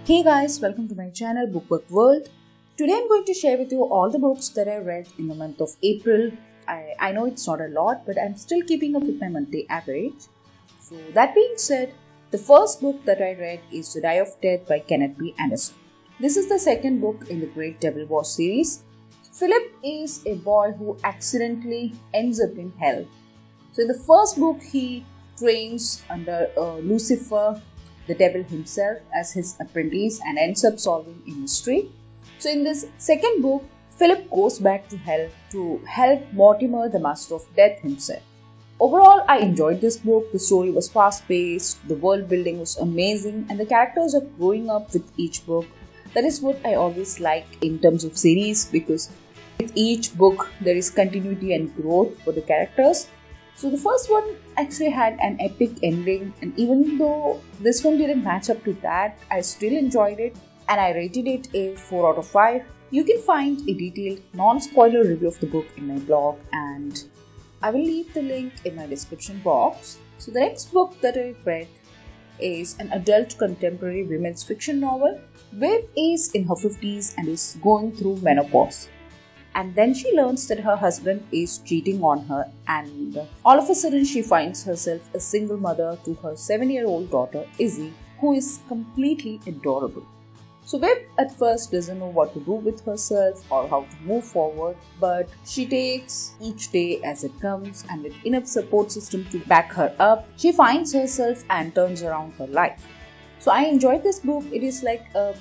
Hey guys, welcome to my channel Bookbugworld. Today I'm going to share with you all the books that I read in the month of April. I know it's not a lot, but I'm still keeping up with my monthly average. So that being said, the first book that I read is To Die of Death by Kenneth B. Anderson. This is the second book in the Great Devil War series. Philip is a boy who accidentally ends up in hell. So in the first book, he trains under Lucifer, the devil himself, as his apprentice and ends up solving a mystery. So in this second book, Philip goes back to hell to help Mortimer, the master of death himself. Overall, I enjoyed this book. The story was fast-paced, the world building was amazing, and the characters are growing up with each book. That is what I always like in terms of series, because with each book there is continuity and growth for the characters. So the first one actually had an epic ending, and even though this one didn't match up to that, I still enjoyed it and I rated it a 4 out of 5. You can find a detailed non-spoiler review of the book in my blog, and I will leave the link in my description box. So the next book that I read is an adult contemporary women's fiction novel. Viv is in her 50s and is going through menopause. And then she learns that her husband is cheating on her, and all of a sudden she finds herself a single mother to her 7-year-old daughter Izzy, who is completely adorable. So Viv at first doesn't know what to do with herself or how to move forward, but she takes each day as it comes, and with enough support system to back her up, she finds herself and turns around her life. So I enjoyed this book. It is like a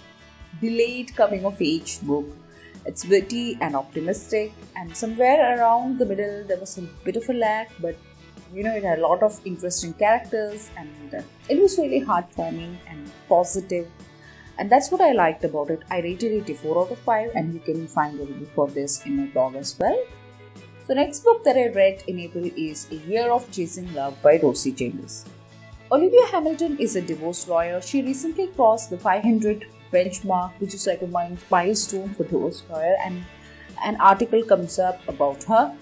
delayed coming of age book. It's witty and optimistic, and somewhere around the middle there was a bit of a lag, but it had a lot of interesting characters, and it was really heartwarming and positive, and that's what I liked about it. I rated it a 4 out of 5, and you can find a review for this in my blog as well. So next book that I read in April is A Year of Chasing Love by Rosie Chambers. Olivia Hamilton is a divorce lawyer. She recently crossed the 500 benchmark, which is like a milestone for divorce lawyer, and an article comes up about her.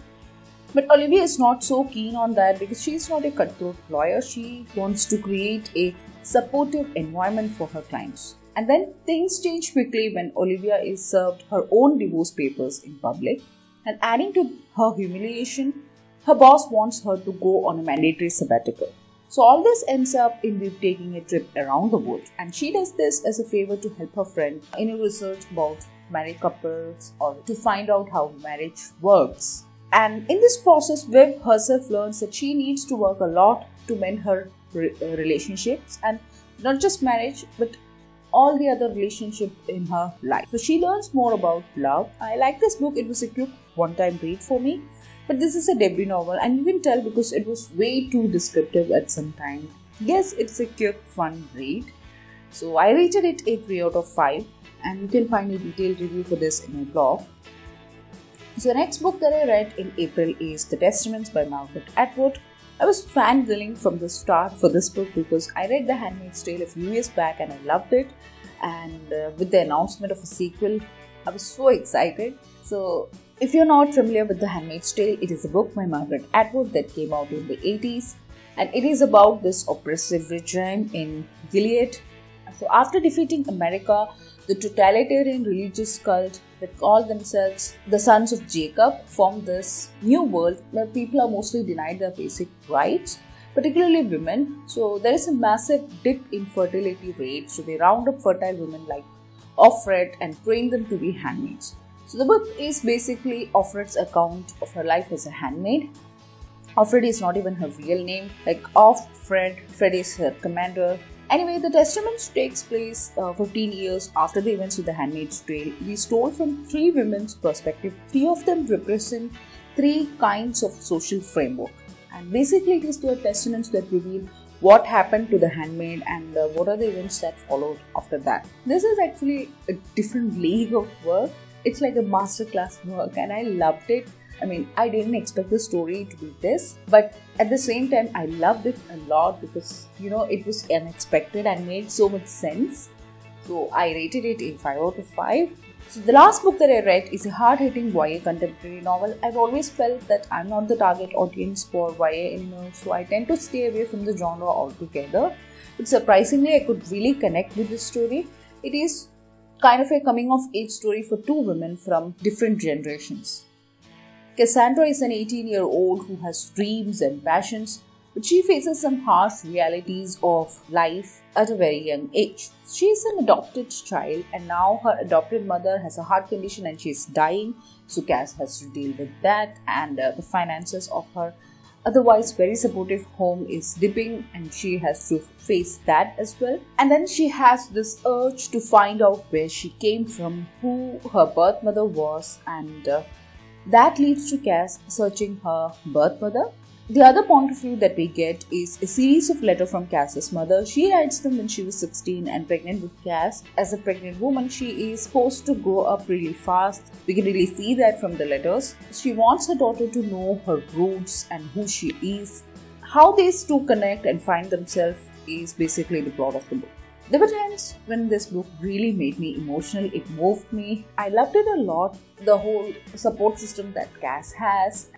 But Olivia is not so keen on that because she is not a cutthroat lawyer. She wants to create a supportive environment for her clients. And then things change quickly when Olivia is served her own divorce papers in public. And adding to her humiliation, her boss wants her to go on a mandatory sabbatical. So all this ends up in Viv taking a trip around the world, and she does this as a favor to help her friend in a research about married couples or to find out how marriage works. And in this process, Viv herself learns that she needs to work a lot to mend her relationships, and not just marriage but all the other relationships in her life. So she learns more about love. I like this book. It was a quick one-time read for me. But this is a debut novel, and you can tell because it was way too descriptive at some time. Yes, it's a quick, fun read. So I rated it a 3 out of 5, and you can find a detailed review for this in my blog. So the next book that I read in April is The Testaments by Margaret Atwood. I was fangirling from the start for this book because I read The Handmaid's Tale a few years back and I loved it. And with the announcement of a sequel, I was so excited. So if you're not familiar with The Handmaid's Tale, it is a book by Margaret Atwood that came out in the 80s, and it is about this oppressive regime in Gilead. So after defeating America, the totalitarian religious cult that call themselves the Sons of Jacob formed this new world where people are mostly denied their basic rights, particularly women. So there is a massive dip in fertility rates, so they round up fertile women like Offred and train them to be handmaids. So the book is basically Offred's account of her life as a handmaid. Offred is not even her real name, like Fred is her commander. Anyway, The Testaments takes place 15 years after the events of The Handmaid's Tale. These told from 3 women's perspective. 3 of them represent 3 kinds of social framework. And basically it is the testaments that reveal what happened to the handmaid and what are the events that followed after that. This is actually a different league of work. It's like a masterclass work, and I loved it. I mean, I didn't expect the story to be this, but at the same time, I loved it a lot because, it was unexpected and made so much sense. So I rated it a 5 out of 5. So the last book that I read is a hard-hitting YA contemporary novel. I've always felt that I'm not the target audience for YA anymore, so I tend to stay away from the genre altogether. But surprisingly, I could really connect with this story. It is kind of a coming of age story for two women from different generations. Cassandra is an 18-year-old who has dreams and passions, but she faces some harsh realities of life at a very young age. She is an adopted child, and now her adopted mother has a heart condition and she is dying, so Cass has to deal with that, and the finances of her otherwise very supportive home is dipping, and she has to face that as well. And then she has this urge to find out where she came from, who her birth mother was, and that leads to Cass searching her birth mother. The other point of view that we get is a series of letters from Cass's mother. She writes them when she was 16 and pregnant with Cass. As a pregnant woman, she is supposed to grow up really fast. We can really see that from the letters. She wants her daughter to know her roots and who she is. How these two connect and find themselves is basically the plot of the book. There were times when this book really made me emotional. It moved me. I loved it a lot. The whole support system that Cass has,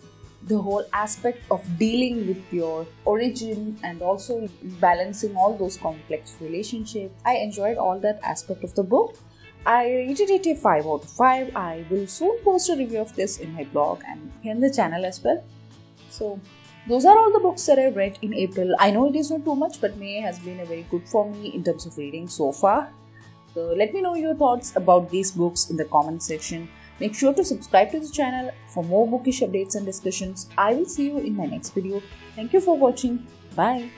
the whole aspect of dealing with your origin and also balancing all those complex relationships. I enjoyed all that aspect of the book. I rated it a 5 out of 5. I will soon post a review of this in my blog and here in the channel as well. So those are all the books that I read in April. I know it is not too much, but May has been a very good for me in terms of reading so far. So let me know your thoughts about these books in the comment section. Make sure to subscribe to the channel for more bookish updates and discussions. I will see you in my next video. Thank you for watching. Bye.